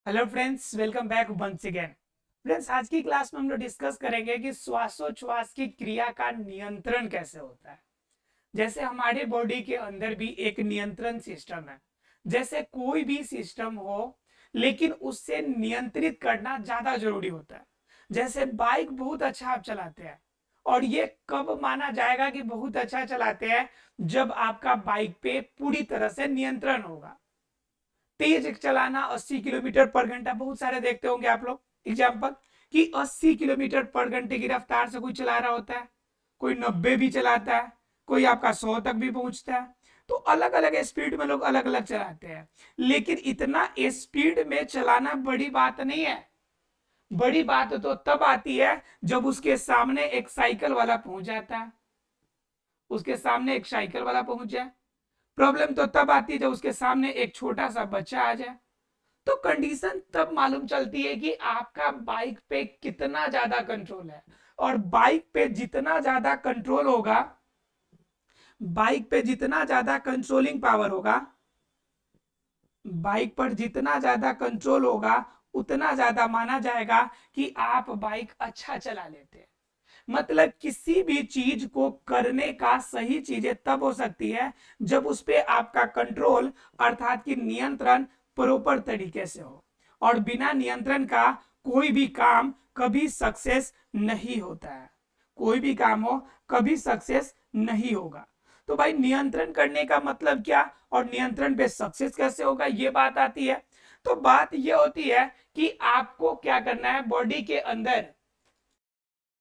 Hello friends, welcome back once again. Friends, आज की class में हम लोग डिस्कस करेंगे कि श्वासोच्छ्वास की क्रिया का नियंत्रण कैसे होता है। जैसे हमारे बॉडी के अंदर भी एक नियंत्रण सिस्टम है, जैसे कोई भी सिस्टम हो, लेकिन उससे नियंत्रित करना ज्यादा जरूरी होता है। जैसे बाइक बहुत अच्छा आप चलाते हैं, और ये कब माना जाएगा कि बहुत अच्छा चलाते हैं, जब आपका बाइक पे पूरी तरह से नियंत्रण होगा। तेज चलाना 80 किलोमीटर पर घंटा, बहुत सारे देखते होंगे आप लोग एग्जाम्पल कि 80 किलोमीटर पर घंटे की रफ्तार से कोई चला रहा होता है, कोई 90 भी चलाता है, कोई आपका 100 तक भी पहुंचता है। तो अलग अलग स्पीड में लोग अलग अलग चलाते हैं, लेकिन इतना स्पीड में चलाना बड़ी बात नहीं है। बड़ी बात तो तब आती है जब उसके सामने एक साइकिल वाला पहुंच जाता है, उसके सामने एक साइकिल वाला पहुंच जाए। प्रॉब्लम तो तब आती है जब उसके सामने एक छोटा सा बच्चा आ जाए। तो कंडीशन तब मालूम चलती है कि आपका बाइक पे कितना ज्यादा कंट्रोल है। और बाइक पे जितना ज्यादा कंट्रोल होगा, बाइक पे जितना ज्यादा कंट्रोलिंग पावर होगा, बाइक पर जितना ज्यादा कंट्रोल होगा, उतना ज्यादा माना जाएगा कि आप बाइक अच्छा चला लेते हैं। मतलब किसी भी चीज को करने का सही चीजें तब हो सकती है जब उस पे आपका कंट्रोल अर्थात कि नियंत्रण प्रॉपर तरीके से हो। और बिना नियंत्रण का कोई भी काम कभी सक्सेस नहीं होता है। कोई भी काम हो, कभी सक्सेस नहीं होगा। तो भाई, नियंत्रण करने का मतलब क्या और नियंत्रण पे सक्सेस कैसे होगा, ये बात आती है। तो बात ये होती है कि आपको क्या करना है बॉडी के अंदर।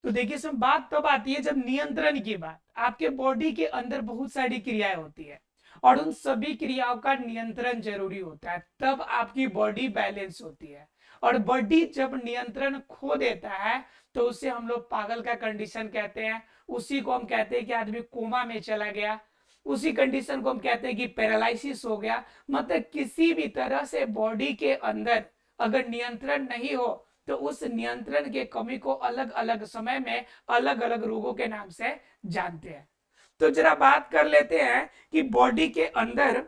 तो देखिए, इसमें बात तब आती है जब नियंत्रण की बात, आपके बॉडी के अंदर बहुत सारी क्रियाएं होती है, और उन सभी क्रियाओं का नियंत्रण जरूरी होता है, तब आपकी बॉडी बैलेंस होती है। और बॉडी जब नियंत्रण खो देता है, तो उसे हम लोग पागल का कंडीशन कहते हैं। उसी को हम कहते हैं कि आदमी कोमा में चला गया। उसी कंडीशन को हम कहते हैं कि पैरालिसिस हो गया। मतलब किसी भी तरह से बॉडी के अंदर अगर नियंत्रण नहीं हो, तो उस नियंत्रण के कमी को अलग अलग समय में अलग अलग रोगों के नाम से जानते हैं। तो जरा बात कर लेते हैं कि बॉडी के अंदर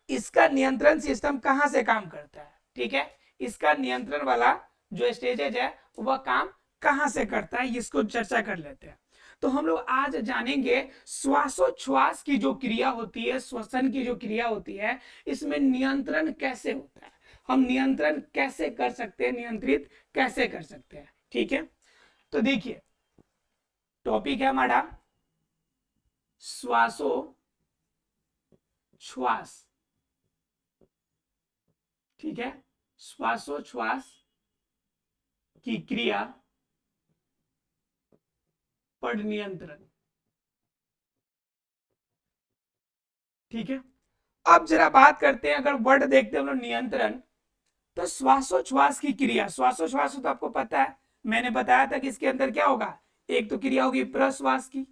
इसका नियंत्रण सिस्टम कहां से काम करता है। ठीक है, इसका नियंत्रण वाला जो स्टेजेज है वह काम कहां से करता है, इसको चर्चा कर लेते हैं। तो हम लोग आज जानेंगे श्वासोच्छ्वास की जो क्रिया होती है, श्वसन की जो क्रिया होती है, इसमें नियंत्रण कैसे होता है, हम नियंत्रण कैसे कर सकते हैं, नियंत्रित कैसे कर सकते हैं। ठीक है, तो देखिए, टॉपिक है हमारा श्वासोच्छ्वास। ठीक है, श्वासोच्छ्वास की क्रिया पर नियंत्रण। ठीक है, अब जरा बात करते हैं, अगर वर्ड देखते हैं हम लोग नियंत्रण, तो श्वासोच्छ्वास की क्रिया, श्वासोच्छ्वास तो आपको पता है, मैंने बताया था कि इसके अंदर क्या होगा, एक तो क्रिया होगी प्रश्वास की,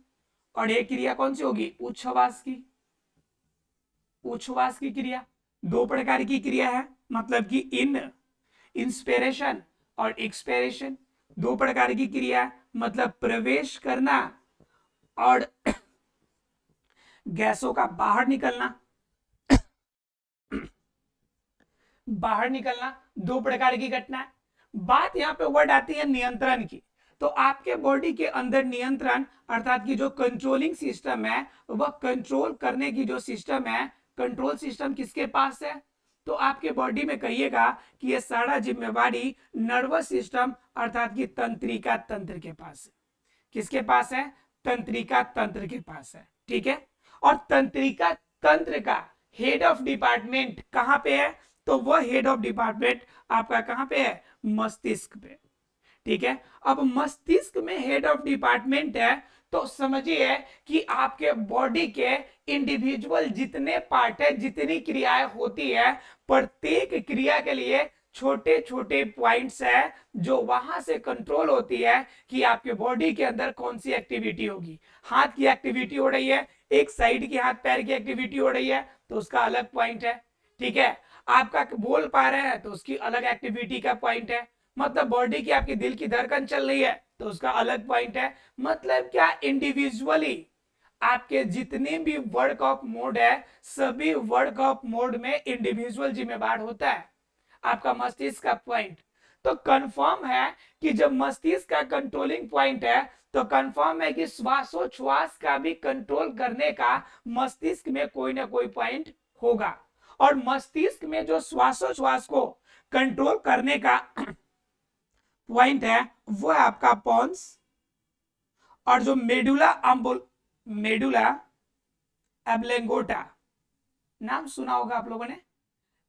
और एक क्रिया कौन सी होगी, उच्छ्वास की। उच्छ्वास की क्रिया दो प्रकार की क्रिया है, मतलब कि इंस्पिरेशन और एक्सपिरेशन। दो प्रकार की क्रिया, मतलब प्रवेश करना और गैसों का बाहर निकलना। बाहर निकलना दो प्रकार की घटना है। बात यहाँ पे वर्ड आती है नियंत्रण की। तो आपके बॉडी के अंदर नियंत्रण अर्थात की जो कंट्रोलिंग सिस्टम है, वह कंट्रोल करने की जो सिस्टम है, कंट्रोल सिस्टम किसके पास है, तो आपके बॉडी में कहिएगा कि ये सारा जिम्मेवारी नर्वस सिस्टम अर्थात की तंत्रिका तंत्र के पास है। किसके पास है, तंत्रिका तंत्र के पास है। ठीक है, और तंत्रिका तंत्र का हेड ऑफ डिपार्टमेंट कहां पे है, तो वह हेड ऑफ डिपार्टमेंट आपका कहां पे है, मस्तिष्क पे। ठीक है, अब मस्तिष्क में हेड ऑफ डिपार्टमेंट है, तो समझिए कि आपके बॉडी के इंडिविजुअल जितने पार्ट है, जितनी क्रियाएं होती है, प्रत्येक क्रिया के लिए छोटे छोटे पॉइंट्स है जो वहां से कंट्रोल होती है कि आपके बॉडी के अंदर कौन सी एक्टिविटी होगी। हाथ की एक्टिविटी हो रही है, एक साइड की हाथ पैर की एक्टिविटी हो रही है, तो उसका अलग पॉइंट है। ठीक है, आपका बोल पा रहे हैं तो उसकी अलग एक्टिविटी का पॉइंट है। मतलब बॉडी की आपकी दिल की धड़कन चल रही है तो उसका अलग पॉइंट है। मतलब क्या, इंडिविजुअली आपके जितने भी वर्क ऑफ मोड है, सभी वर्क ऑफ मोड में इंडिविजुअल जिम्मेदार होता है। आपका मस्तिष्क का पॉइंट। तो कंफर्म है कि जब मस्तिष्क का कंट्रोलिंग पॉइंट है तो कंफर्म है कि श्वासोच्छ्वास का भी कंट्रोल करने का मस्तिष्क में कोई ना कोई पॉइंट होगा। और मस्तिष्क में जो श्वासोच्छ्वास को कंट्रोल करने का पॉइंट है वो है आपका पॉन्स। और जो मेडुला एब्लेंगोटा, नाम सुना होगा आप लोगों ने,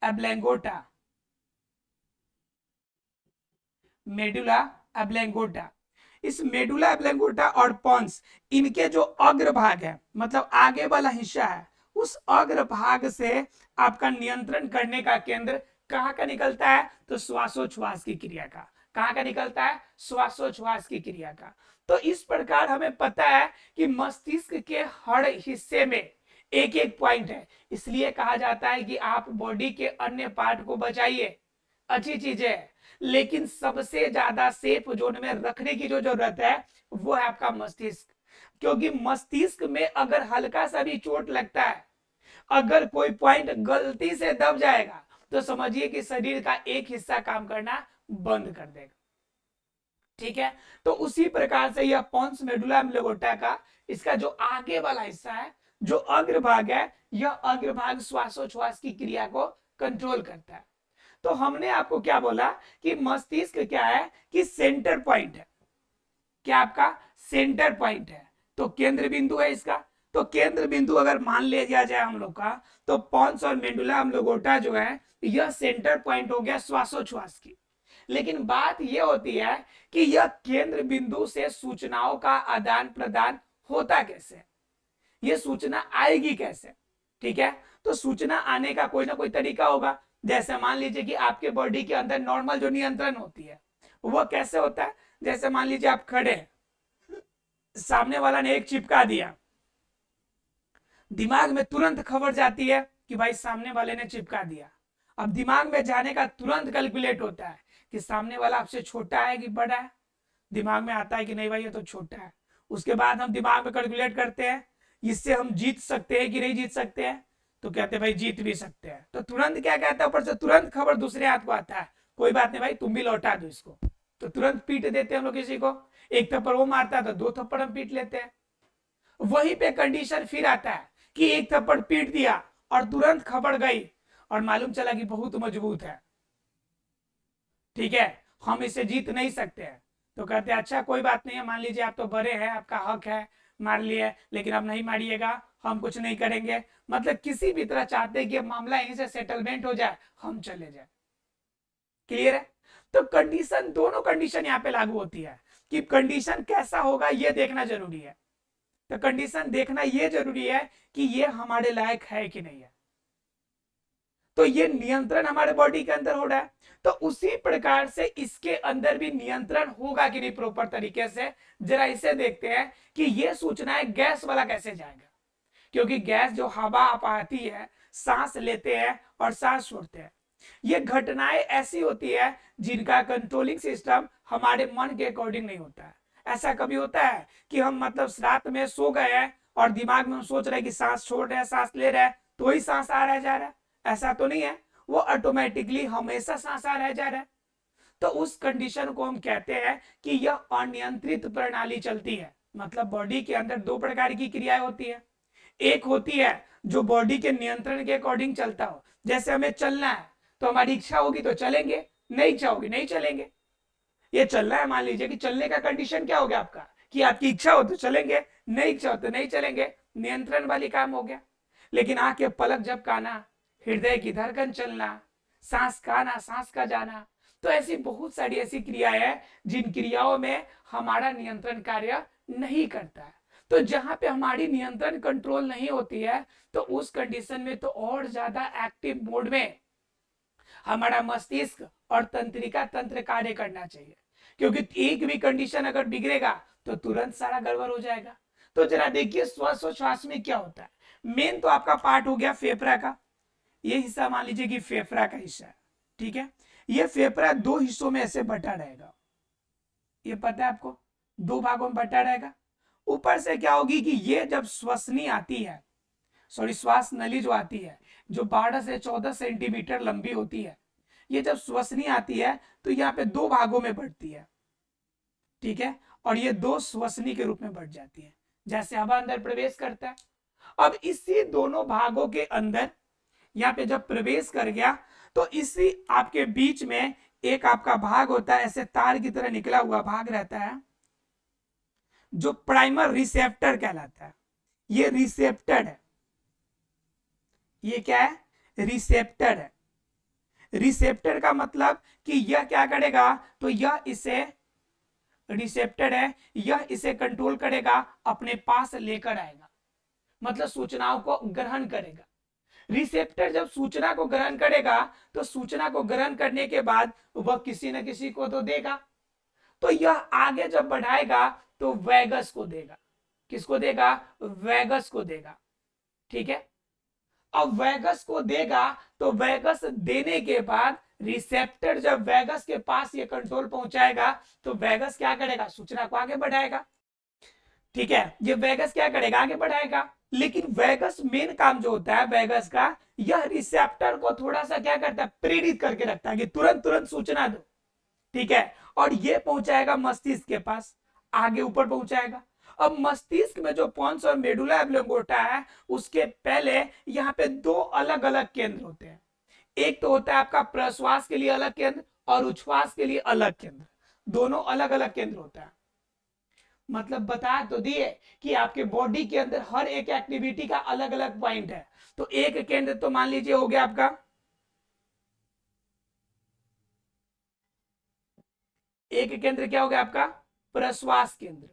एब्लेंगोटा, मेडुला एब्लेंगोटा। इस मेडुला एब्लेंगोटा और पॉन्स, इनके जो अग्रभाग है मतलब आगे वाला हिस्सा है, उस अग्रभाग से आपका नियंत्रण करने का केंद्र कहाँ का निकलता है? तो श्वासोच्छ्वास की क्रिया का। कहाँ का निकलता है? श्वासोच्छ्वास की क्रिया का। तो इस प्रकार हमें पता है कि मस्तिष्क के हर हिस्से में एक एक पॉइंट है। इसलिए कहा जाता है कि आप बॉडी के अन्य पार्ट को बचाइए, अच्छी चीज है, लेकिन सबसे ज्यादा सेफ जोन में रखने की जो जरूरत है वो है आपका मस्तिष्क। क्योंकि मस्तिष्क में अगर हल्का सा भी चोट लगता है, अगर कोई पॉइंट गलती से दब जाएगा तो समझिए कि शरीर का एक हिस्सा काम करना बंद कर देगा। ठीक है, तो उसी प्रकार से यह पॉन्स मेडुला एब्लेंगोटा का इसका जो आगे वाला हिस्सा है, जो अग्रभाग है, यह अग्रभाग श्वासोच्छ्वास की क्रिया को कंट्रोल करता है। तो हमने आपको क्या बोला कि मस्तिष्क क्या है कि सेंटर पॉइंट है। क्या आपका सेंटर पॉइंट है, तो केंद्र बिंदु है इसका। तो केंद्र बिंदु अगर मान लिया जाए हम लोग का, तो पॉन्स और मेडुला एब्लेंगोटा जो है यह सेंटर पॉइंट हो गया श्वासोच्छ्वास की। लेकिन बात यह होती है कि यह केंद्र बिंदु से सूचनाओं का आदान प्रदान होता कैसे, यह सूचना आएगी कैसे? ठीक है, तो सूचना आने का कोई ना कोई तरीका होगा। जैसे मान लीजिए कि आपके बॉडी के अंदर नॉर्मल जो नियंत्रण होती है वो कैसे होता है? जैसे मान लीजिए आप खड़े हैं, सामने वाला ने एक चिपका दिया, दिमाग में तुरंत खबर जाती है कि भाई सामने वाले ने चिपका दिया। अब दिमाग में जाने का तुरंत कैलकुलेट होता है कि सामने वाला आपसे छोटा है कि बड़ा है। दिमाग में आता है कि नहीं भाई ये तो छोटा है। उसके बाद हम दिमाग में कैलकुलेट करते हैं इससे हम जीत सकते हैं कि नहीं जीत सकते हैं, तो कहते हैं भाई जीत भी सकते हैं। तो तुरंत क्या कहता है, ऊपर से तुरंत खबर दूसरे हाथ को आता है, कोई बात नहीं भाई तुम भी लौटा दो इसको। तो तुरंत पीट देते हैं हम लोग किसी को, एक थप्पड़ वो मारता है तो दो थप्पड़ हम पीट लेते हैं। वहीं पे कंडीशन फिर आता है कि एक थप्पड़ पीट दिया और तुरंत खबर गई और मालूम चला कि बहुत मजबूत है, ठीक है, हम इसे जीत नहीं सकते हैं। तो कहते हैं अच्छा कोई बात नहीं है, मान लीजिए आप तो बड़े हैं, आपका हक है, मार लिए, लेकिन अब नहीं मारिएगा, हम कुछ नहीं करेंगे। मतलब किसी भी तरह चाहते हैं कि मामला यहीं से सेटलमेंट हो जाए, हम चले जाए। क्लियर है? तो कंडीशन, दोनों कंडीशन यहाँ पे लागू होती है कि कंडीशन कैसा होगा ये देखना जरूरी है। तो कंडीशन देखना ये जरूरी है कि ये हमारे लायक है कि नहीं है। तो ये नियंत्रण हमारे बॉडी के अंदर हो रहा है, तो उसी प्रकार से इसके अंदर भी नियंत्रण होगा कि नहीं प्रॉपर तरीके से। जरा इसे देखते हैं कि ये सूचनाएं गैस वाला कैसे जाएगा। क्योंकि गैस जो हवा आप आती है, सांस लेते हैं और सांस छोड़ते हैं, ये घटनाएं ऐसी होती है जिनका कंट्रोलिंग सिस्टम हमारे मन के अकॉर्डिंग नहीं होता है। ऐसा कभी होता है कि हम मतलब रात में सो गए हैं और दिमाग में हम सोच रहे हैं कि सांस छोड़ रहे हैं, सांस ले रहे हैं, तो ही सांस आ रहा है जा रहा है? ऐसा तो नहीं है, वो ऑटोमेटिकली हमेशा सांस आ रहा है जा रहा है। तो उस कंडीशन को हम कहते हैं कि यह अनियंत्रित प्रणाली चलती है। मतलब बॉडी के अंदर दो प्रकार की क्रियाएं होती है। एक होती है जो बॉडी के नियंत्रण के अकॉर्डिंग चलता हो, जैसे हमें चलना है तो हमारी इच्छा होगी तो चलेंगे, नहीं इच्छा होगी नहीं चलेंगे। ये चलना है, मान लीजिए कि चलने का कंडीशन क्या हो गया आपका, कि आपकी इच्छा हो तो चलेंगे, नहीं इच्छा हो तो नहीं चलेंगे, नियंत्रण वाली काम हो गया। लेकिन आंख के पलक झपकाना, हृदय की धड़कन चलना, सांस का आना सांस का जाना, तो ऐसी बहुत सारी ऐसी क्रियाएं हैं जिन क्रियाओं में हमारा नियंत्रण कार्य नहीं करता है। तो जहां पे हमारी नियंत्रण कंट्रोल नहीं होती है तो उस कंडीशन में तो और ज्यादा एक्टिव मोड में हमारा मस्तिष्क और तंत्रिका तंत्र कार्य करना चाहिए। क्योंकि एक भी कंडीशन अगर बिगड़ेगा तो तुरंत सारा गड़बड़ हो जाएगा। तो जरा देखिए श्वासोच्छ्वास में क्या होता है। मेन तो आपका पार्ट हो गया फेफड़ा का, ये हिस्सा मान लीजिए कि फेफड़ा का हिस्सा है, ठीक है। ये फेफड़ा दो हिस्सों में ऐसे बटा रहेगा, ये पता है आपको, दो भागों में बटा रहेगा। ऊपर से क्या होगी कि ये जब श्वसनी आती है, सॉरी श्वास नली जो आती है, जो 12 से 14 सेंटीमीटर लंबी होती है, ये जब श्वसनी आती है तो यहाँ पे दो भागों में बढ़ती है, ठीक है, और ये दो श्वसनी के रूप में बढ़ जाती है जैसे हवा अंदर प्रवेश करता है। अब इसी दोनों भागों के अंदर यहाँ पे जब प्रवेश कर गया तो इसी आपके बीच में एक आपका भाग होता है, ऐसे तार की तरह निकला हुआ भाग रहता है जो प्राइमर रिसेप्टर कहलाता है। ये रिसेप्टर है, ये क्या है, रिसेप्टर है। रिसेप्टर का मतलब कि यह क्या करेगा, तो यह इसे, रिसेप्टर है, यह इसे कंट्रोल करेगा, अपने पास लेकर आएगा, मतलब सूचनाओं को ग्रहण करेगा। रिसेप्टर जब सूचना को ग्रहण करेगा तो सूचना को ग्रहण करने के बाद वह किसी न किसी को तो देगा, तो यह आगे जब बढ़ाएगा तो वेगस को देगा। किसको देगा, वेगस को देगा, ठीक है। अब वेगस को देगा तो वेगस देने के बाद रिसेप्टर जब वेगस के पास ये कंट्रोल पहुंचाएगा तो वेगस क्या करेगा, सूचना को आगे बढ़ाएगा, ठीक है। ये वेगस क्या करेगा, आगे बढ़ाएगा। लेकिन वेगस मेन काम जो होता है वेगस का, यह रिसेप्टर को थोड़ा सा क्या करता है, प्रेरित करके रखता है कि तुरंत तुरंत सूचना दो, ठीक है। और ये पहुंचाएगा मस्तिष्क के पास, आगे ऊपर पहुंचाएगा। अब मस्तिष्क में जो पोन्स और मेडुला ऑब्लोंगेटा है उसके पहले यहाँ पे दो अलग अलग केंद्र होते हैं। एक तो होता है आपका प्रश्वास के लिए अलग केंद्र और उच्छ्वास के लिए अलग केंद्र, दोनों अलग अलग केंद्र होता है। मतलब बता तो दिए कि आपके बॉडी के अंदर हर एक एक्टिविटी का अलग अलग पॉइंट है। तो एक केंद्र तो मान लीजिए हो गया आपका, एक केंद्र क्या हो गया आपका, प्रश्वास केंद्र।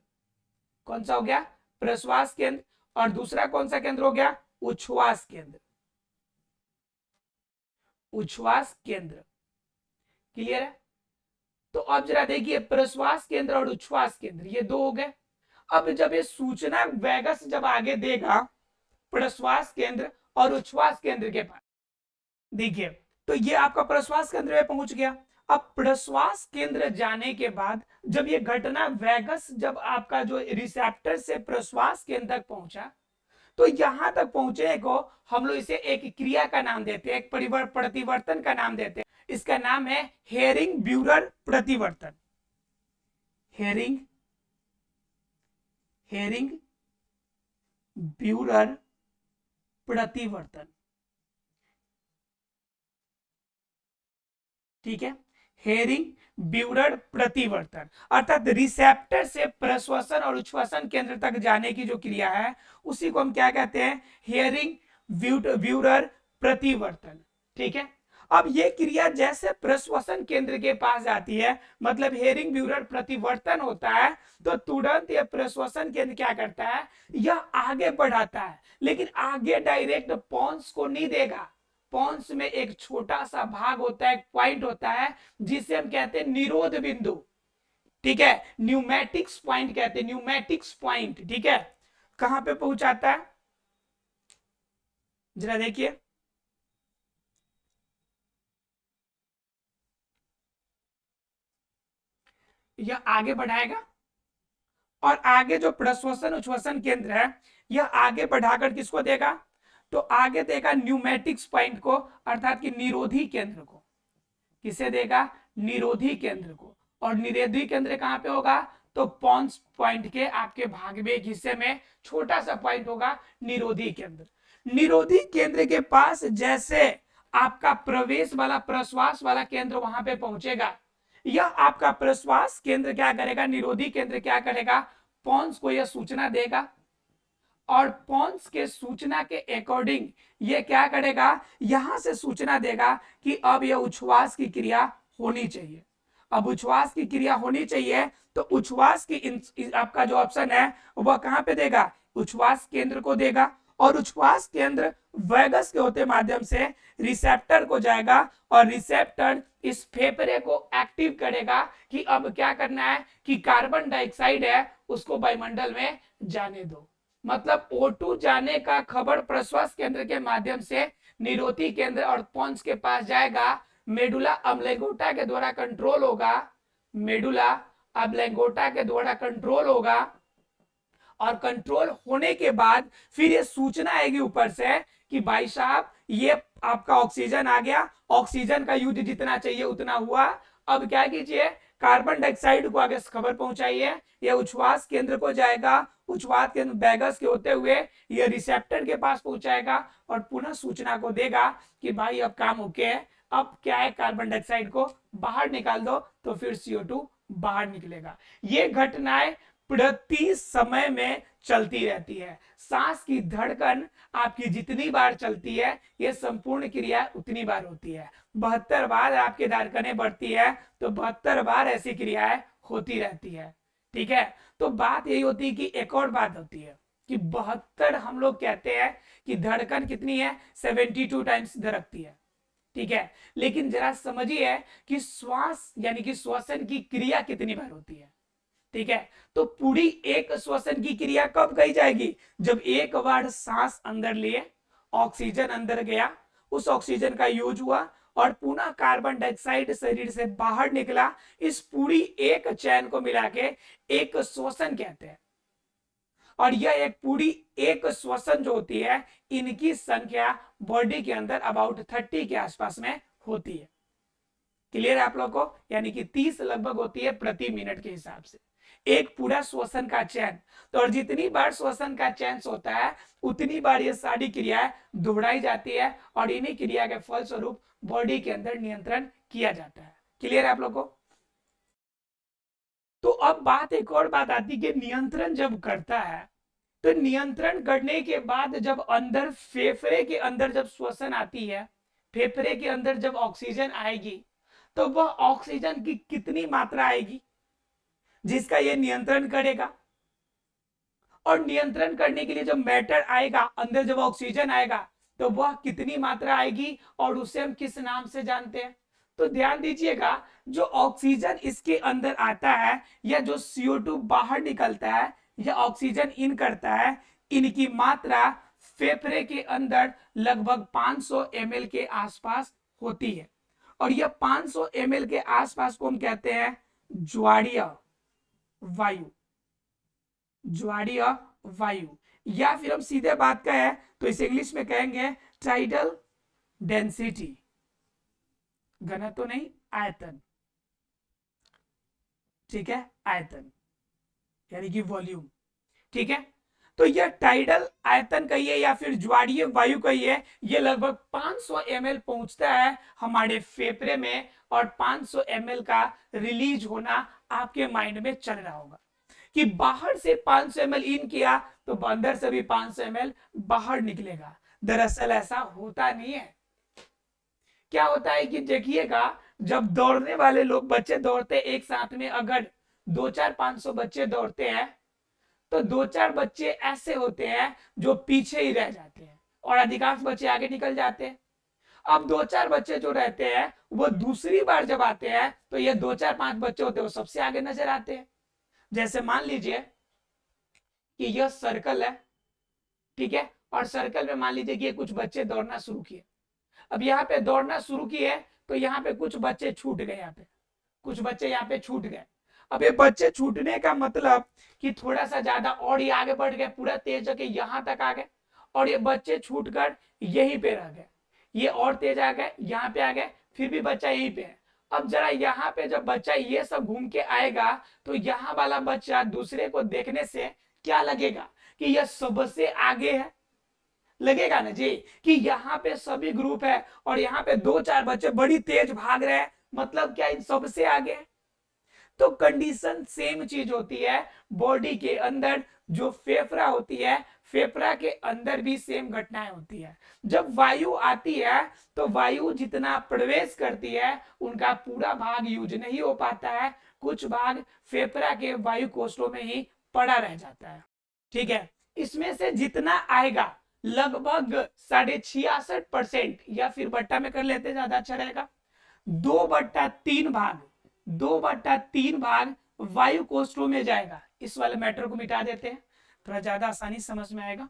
कौन सा हो गया, प्रश्वास केंद्र। और दूसरा कौन सा केंद्र हो गया, उच्छ्वास केंद्र, उच्छ्वास केंद्र। क्लियर है। तो अब जरा देखिए, प्रश्वास केंद्र और उच्छ्वास केंद्र ये दो हो गए। अब जब ये सूचना वेगस जब आगे देगा प्रश्वास केंद्र और उच्छ्वास केंद्र के पास, देखिए तो ये आपका प्रश्वास केंद्र में पहुंच गया। अब प्रश्वास केंद्र जाने के बाद जब ये घटना वेगस जब आपका जो रिसेप्टर से प्रश्वास केंद्र तक पहुंचा, तो यहां तक पहुंचे को हम लोग इसे एक क्रिया का नाम देते हैं, एक प्रतिवर्तन का नाम देते हैं। इसका नाम है हेरिंग ब्यूरर प्रतिवर्तन। हेरिंग हेरिंग ब्यूरर प्रतिवर्तन, ठीक है। हेरिंग ब्यूरर प्रतिवर्तन अर्थात रिसेप्टर से प्रश्वसन और उच्छ्वसन केंद्र तक जाने की जो क्रिया है उसी को हम क्या कहते हैं, हेरिंग ब्यूरर प्रतिवर्तन, ठीक है। अब ये क्रिया जैसे प्रश्वसन केंद्र के पास जाती है, मतलब हेरिंग ब्यूरर प्रतिवर्तन होता है, तो तुरंत ये प्रश्वसन केंद्र क्या करता है, यह आगे बढ़ाता है। लेकिन आगे डायरेक्ट पोन्स को नहीं देगा, पोन्स में एक छोटा सा भाग होता है, एक पॉइंट होता है जिसे हम कहते हैं निरोध बिंदु, ठीक है, न्यूमेटिक्स पॉइंट कहते हैं, न्यूमेटिक्स पॉइंट, ठीक है। कहां पे पहुंचाता है, जरा देखिए, यह आगे बढ़ाएगा और आगे जो प्रश्वसन उच्छ्वसन केंद्र है यह आगे बढ़ाकर किसको देगा, तो आगे देगा न्यूमेटिक्स पॉइंट को, अर्थात कि निरोधी केंद्र को। किसे देगा, निरोधी केंद्र को। और निरोधी केंद्र कहां पे होगा, तो पोन्स पॉइंट के आपके भाग में एक हिस्से में छोटा सा पॉइंट होगा, निरोधी केंद्र। निरोधी केंद्र के पास जैसे आपका प्रवेश वाला प्रश्वास वाला केंद्र वहां पे पहुंचेगा, यह आपका प्रश्वास केंद्र क्या करेगा, निरोधी केंद्र क्या करेगा, पोन्स को यह सूचना देगा और पोन्स के सूचना के अकॉर्डिंग ये क्या करेगा, यहां से सूचना देगा कि अब यह उच्छ्वास की क्रिया होनी चाहिए। अब उच्छ्वास की क्रिया होनी चाहिए तो उच्छ्वास की आपका जो ऑप्शन है वह कहां पे देगा, उच्छ्वास केंद्र को देगा। और उच्छ्वास केंद्र वेगस के होते माध्यम से रिसेप्टर को जाएगा और रिसेप्टर इस फेफड़े को एक्टिव करेगा कि अब क्या करना है कि कार्बन डाइऑक्साइड है उसको वायुमंडल में जाने दो। मतलब O2 जाने का खबर प्रश्वास केंद्र के माध्यम से निरोधी केंद्र और पोन्स के पास जाएगा, मेडुला ऑब्लोंगेटा के द्वारा कंट्रोल होगा, मेडुला ऑब्लोंगेटा के द्वारा कंट्रोल होगा। और कंट्रोल होने के बाद फिर ये सूचना आएगी ऊपर से कि भाई साहब ये आपका ऑक्सीजन आ गया, ऑक्सीजन का यूज जितना चाहिए उतना हुआ। अब क्या कीजिए, कार्बन डाइऑक्साइड को आगे खबर पहुंचाइए, यह उच्छ्वास केंद्र को जाएगा, उच्छ्वास केंद्र बैगस के होते हुए यह रिसेप्टर के पास पहुंचाएगा और पुनः सूचना को देगा कि भाई अब काम ओके है, अब क्या है, कार्बन डाइऑक्साइड को बाहर निकाल दो, तो फिर CO2 बाहर निकलेगा। ये घटनाएं प्रति समय में चलती रहती है। सांस की धड़कन आपकी जितनी बार चलती है, ये संपूर्ण क्रिया उतनी बार होती है। 72 बार आपकी धड़कनें बढ़ती है, तो 72 बार ऐसी क्रियाएं होती रहती है। ठीक है, तो बात यही होती है कि एक और बात होती है कि 72 हम लोग कहते हैं कि धड़कन कितनी है, 72 टाइम्स धड़कती है। ठीक है, लेकिन जरा समझिए कि श्वास यानी कि श्वसन की क्रिया कितनी बार होती है। ठीक है, तो पूरी एक श्वसन की क्रिया कब कही जाएगी, जब एक बार सांस अंदर लिए, ऑक्सीजन अंदर गया, उस ऑक्सीजन का यूज हुआ और पुनः कार्बन डाइऑक्साइड शरीर से बाहर निकला, इस पूरी एक चैन को मिला के एक श्वसन कहते हैं। और यह एक पूरी एक श्वसन जो होती है, इनकी संख्या बॉडी के अंदर अबाउट 30 के आसपास में होती है। क्लियर है आप लोग को, यानी कि 30 लगभग होती है प्रति मिनट के हिसाब से एक पूरा श्वसन का चैन। तो और जितनी बार श्वसन का चैन होता है, उतनी बार ये सारी क्रियाएं दोहराई जाती है और इन्हीं क्रिया के फलस्वरूप बॉडी के अंदर नियंत्रण किया जाता है। क्लियर है आप लोग को। तो अब बात एक और बात आती है कि नियंत्रण जब करता है, तो नियंत्रण करने के बाद जब अंदर फेफड़े के अंदर जब श्वसन आती है, फेफड़े के अंदर जब ऑक्सीजन आएगी, तो वह ऑक्सीजन की कितनी मात्रा आएगी जिसका यह नियंत्रण करेगा। और नियंत्रण करने के लिए जब मैटर आएगा, अंदर जब ऑक्सीजन आएगा, तो वह कितनी मात्रा आएगी और उसे हम किस नाम से जानते हैं। तो ध्यान दीजिएगा, जो ऑक्सीजन इसके अंदर आता है या जो CO2 बाहर निकलता है या ऑक्सीजन इन करता है, इनकी मात्रा फेफड़े के अंदर लगभग 500 ml के आसपास होती है। और यह 500 ml के आसपास को हम कहते हैं ज्वारीय वायु, ज्वारीय वायु, या फिर हम सीधे बात कहें तो इसे इंग्लिश में कहेंगे टाइडल डेंसिटी, घनत्व नहीं, आयतन। ठीक है, आयतन यानी कि वॉल्यूम। ठीक है, तो यह टाइडल आयतन कहिए या फिर ज्वारीय वायु कहिए, यह लगभग 500 ml पहुंचता है हमारे फेफड़े में, और 500 ml का रिलीज होना आपके माइंड में चल रहा होगा कि बाहर से 500 ml इन किया तो अंदर से भी 500 ml बाहर निकलेगा। दरअसल ऐसा होता नहीं है। क्या होता है कि देखिएगा, जब दौड़ने वाले लोग, बच्चे दौड़ते एक साथ में, अगर 200-400-500 बच्चे दौड़ते हैं, तो 2-4 बच्चे ऐसे होते हैं जो पीछे ही रह जाते हैं और अधिकांश बच्चे आगे निकल जाते हैं। अब 2-4 बच्चे जो रहते हैं, वो दूसरी बार जब आते हैं, तो ये 2-4-5 बच्चे होते हैं, वो सबसे आगे नजर आते हैं। जैसे मान लीजिए कि यह सर्कल है, ठीक है, और सर्कल में मान लीजिए कि कुछ बच्चे दौड़ना शुरू किए। अब यहाँ पे दौड़ना शुरू किए तो यहाँ पे कुछ बच्चे छूट गए, यहाँ पे कुछ बच्चे यहाँ पे छूट गए। अब ये बच्चे छूटने का मतलब कि थोड़ा सा ज्यादा और ये आगे बढ़ गए, पूरा तेज होके यहाँ तक आ गए, और ये बच्चे छूट कर यहीं पे रह गए, ये और तेज आ गए, यहाँ पे आ गए, फिर भी बच्चा यहीं पे है। अब जरा यहाँ पे जब बच्चा ये सब घूम के आएगा, तो यहाँ वाला बच्चा दूसरे को देखने से क्या लगेगा कि यह सबसे आगे है, लगेगा ना जी, कि यहाँ पे सभी ग्रुप है और यहाँ पे 2-4 बच्चे बड़ी तेज भाग रहे हैं, मतलब क्या इन सबसे आगे है। तो कंडीशन सेम चीज होती है बॉडी के अंदर, जो फेफड़ा होती है, फेफड़ा के अंदर भी सेम घटनाएं होती है। जब वायु आती है, तो वायु जितना प्रवेश करती है, उनका पूरा भाग यूज नहीं हो पाता है, कुछ भाग फेफड़ा के वायु कोष्ठों में ही पड़ा रह जाता है। ठीक है, इसमें से जितना आएगा लगभग 66.5%, या फिर बट्टा में कर लेते ज्यादा अच्छा रहेगा, 2/3 भाग, 2/3 भाग वायु कोष्ठों में जाएगा। इस वाले मैटर को मिटा देते हैं, थोड़ा ज्यादा आसानी समझ में आएगा।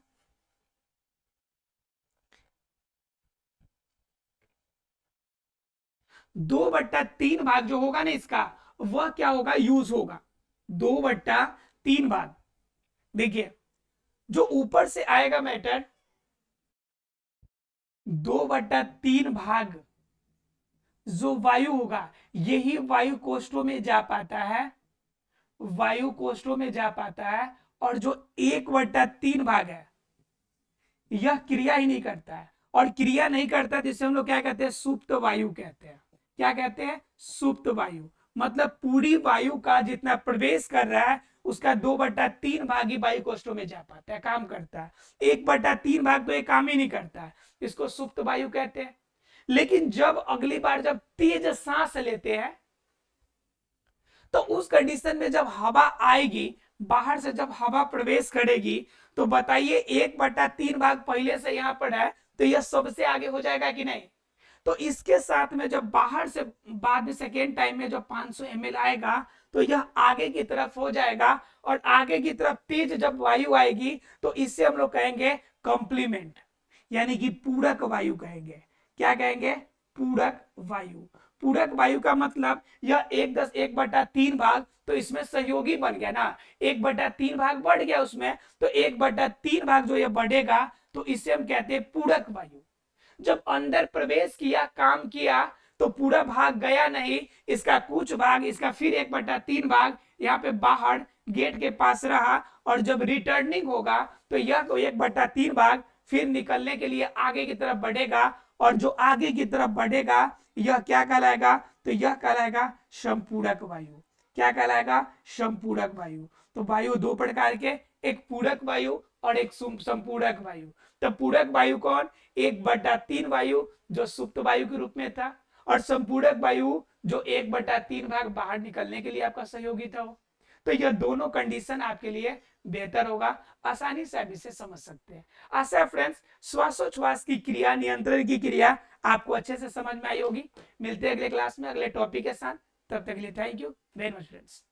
2/3 भाग जो होगा ना इसका, वह क्या होगा, यूज होगा। 2/3 भाग, देखिए जो ऊपर से आएगा मैटर, 2/3 भाग जो वायु होगा यही वायु कोष्ठों में जा पाता है, वायु कोष्ठों में जा पाता है, और जो 1/3 भाग है यह क्रिया ही नहीं करता है, और क्रिया नहीं करता जिसे हम लोग क्या कहते हैं, सुप्त वायु कहते हैं। क्या कहते हैं, सुप्त वायु। मतलब पूरी वायु का जितना प्रवेश कर रहा है उसका 2/3 भाग ही वायु कोष्ठों में जा पाता है, काम करता है। 1/3 भाग तो ये काम ही नहीं करता है, इसको सुप्त वायु कहते हैं। लेकिन जब अगली बार जब तेज सांस लेते हैं तो उस कंडीशन में जब हवा आएगी, बाहर से जब हवा प्रवेश करेगी, तो बताइए 1/3 भाग पहले से यहां पर है तो यह सबसे आगे हो जाएगा कि नहीं। तो इसके साथ में जब बाहर से बाद में सेकेंड टाइम में जब 500 ml आएगा तो यह आगे की तरफ हो जाएगा, और आगे की तरफ तेज जब वायु आएगी तो इससे हम लोग कहेंगे कॉम्प्लीमेंट, यानी कि पूरक वायु कहेंगे। क्या कहेंगे, पूरक वायु। पूरक वायु का मतलब यह 1/3 भाग तो इसमें सहयोगी बन गया ना, 1/3 भाग बढ़ गया उसमें, तो 1/3 भाग जो ये बढ़ेगा तो इसे हम कहते हैं पूरक वायु। जब अंदर प्रवेश किया, काम किया, तो पूरा भाग गया नहीं, इसका कुछ भाग, इसका फिर 1/3 भाग यहाँ पे बाहर गेट के पास रहा, और जब रिटर्निंग होगा तो यह तो 1/3 भाग फिर निकलने के लिए आगे की तरफ बढ़ेगा, और जो आगे की तरफ बढ़ेगा यह क्या कहलाएगा, तो यह कहलाएगा संपूरक वायु। क्या कहलाएगा, संपूरक वायु। तो वायु दो प्रकार के, एक पूरक वायु और एक संपूरक वायु। तो पूरक वायु कौन, 1/3 वायु जो सुप्त वायु के रूप में था, और संपूरक वायु जो 1/3 भाग बाहर निकलने के लिए आपका सहयोगी था। तो यह दोनों कंडीशन आपके लिए बेहतर होगा, आसानी से आप इसे समझ सकते हैं। आशा है फ्रेंड्स श्वासोच्छ्वास की क्रिया, नियंत्रण की क्रिया आपको अच्छे से समझ में आई होगी। मिलते हैं अगले क्लास में अगले टॉपिक के साथ, तब तक के लिए thank you very much friends.